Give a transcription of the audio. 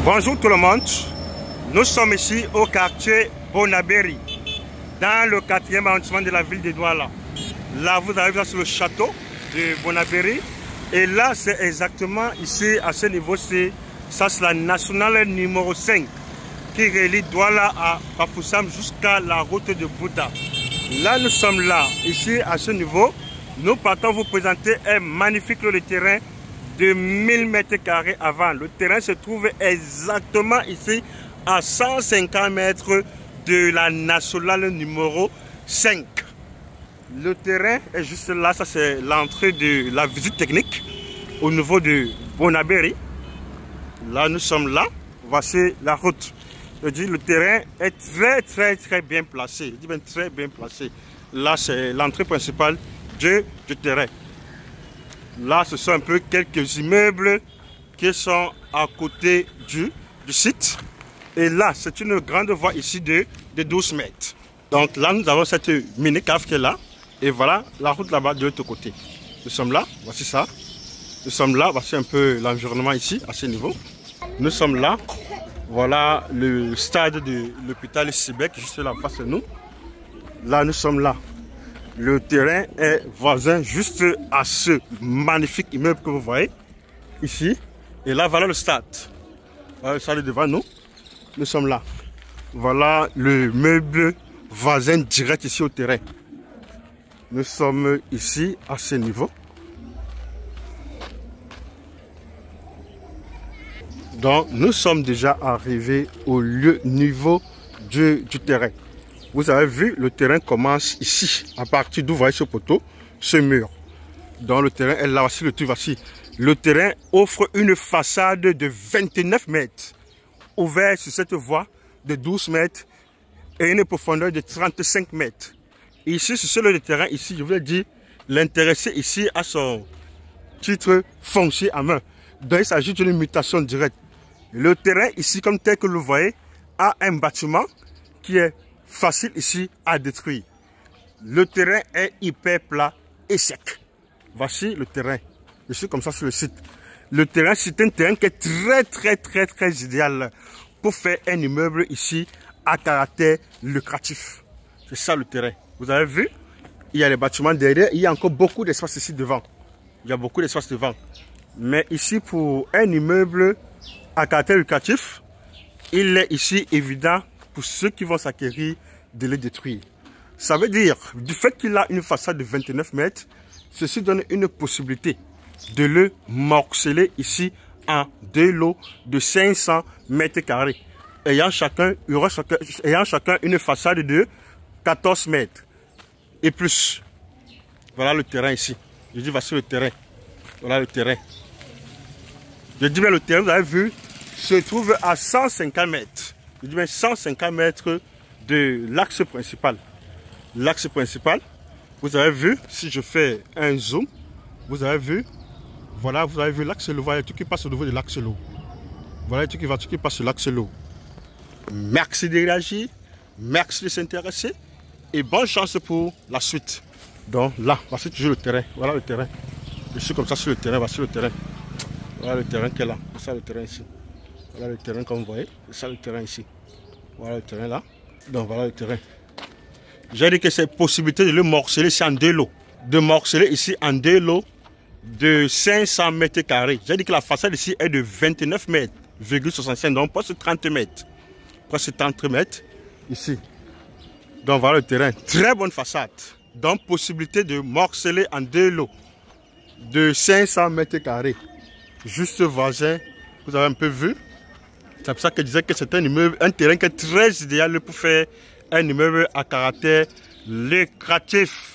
Bonjour tout le monde, nous sommes ici au quartier Bonabéry, dans le 4e arrondissement de la ville de Douala. Là vous arrivez sur le château de Bonabéry et là c'est exactement ici à ce niveau, c'est la nationale numéro 5 qui relie Douala à Bafoussam jusqu'à la route de Bouddha. Là nous sommes là, ici à ce niveau, nous partons vous présenter un magnifique lot de terrain de 1000 mètres carrés avant. Le terrain se trouve exactement ici à 150 mètres de la nationale numéro 5. Le terrain est juste là, ça c'est l'entrée de la visite technique au niveau de Bonabéry. Là nous sommes là, voici la route. Je dis le terrain est très bien placé, je dis bien très bien placé. Là c'est l'entrée principale du terrain. Là, ce sont un peu quelques immeubles qui sont à côté du site. Et là, c'est une grande voie ici de 12 mètres. Donc là, nous avons cette mini-cave qui est là. Et voilà la route là-bas de l'autre côté. Nous sommes là, voici ça. Nous sommes là, voici un peu l'environnement ici, à ce niveau. Nous sommes là. Voilà le stade de l'hôpital Sibec, juste là, face à nous. Là, nous sommes là. Le terrain est voisin juste à ce magnifique immeuble que vous voyez ici. Et là, voilà le stade. Voilà le stade devant nous. Nous sommes là. Voilà le meuble voisin direct ici au terrain. Nous sommes ici à ce niveau. Donc, nous sommes déjà arrivés au niveau du terrain. Vous avez vu, le terrain commence ici, à partir d'où vous voyez ce poteau, ce mur. Donc le terrain est là, voici le truc, voici. Le terrain offre une façade de 29 mètres, ouverte sur cette voie de 12 mètres et une profondeur de 35 mètres. Ici, sur ce terrain, ici, je vous ai dit, l'intéressé ici a son titre foncier à main. Donc il s'agit d'une mutation directe. Le terrain ici, comme tel que vous le voyez, a un bâtiment qui est facile ici à détruire. Le terrain est hyper plat et sec. Voici le terrain. Je suis comme ça sur le site. Le terrain, c'est un terrain qui est très idéal pour faire un immeuble ici à caractère lucratif. C'est ça le terrain. Vous avez vu, il y a les bâtiments derrière, il y a encore beaucoup d'espace ici devant. Il y a beaucoup d'espace devant. Mais ici, pour un immeuble à caractère lucratif, il est ici évident pour ceux qui vont s'acquérir de les détruire. Ça veut dire, du fait qu'il a une façade de 29 mètres, ceci donne une possibilité de le morceler ici en 2 lots de 500 mètres carrés, ayant chacun une façade de 14 mètres et plus. Voilà le terrain ici. Je dis voici le terrain. Voilà le terrain. Je dis bien le terrain, vous avez vu, se trouve à 150 mètres. Je dis bien 150 mètres de l'axe principal. L'axe principal, vous avez vu, si je fais un zoom, vous avez vu, voilà, vous avez vu l'axe low, voilà tout qui passe au niveau de l'axe low. Voilà tout qui passe sur l'axe low. Merci de réagir, merci de s'intéresser et bonne chance pour la suite. Donc là, voici toujours le terrain, voilà le terrain. Je suis comme ça sur le terrain, voici le terrain. Voilà le terrain qui est là, c'est ça le terrain ici. Voilà le terrain comme vous voyez, c'est ça le terrain ici. Voilà le terrain là. Donc voilà le terrain. J'ai dit que c'est possibilité de le morceler ici en 2 lots. De morceler ici en 2 lots de 500 mètres carrés. J'ai dit que la façade ici est de 29 mètres,65, donc presque 30 mètres. Presque 30 mètres ici. Donc voilà le terrain. Très bonne façade. Donc possibilité de morceler en 2 lots de 500 mètres carrés. Juste voisin, vous avez un peu vu. C'est pour ça que je disais que c'est un immeuble, un terrain qui est très idéal pour faire un immeuble à caractère lucratif.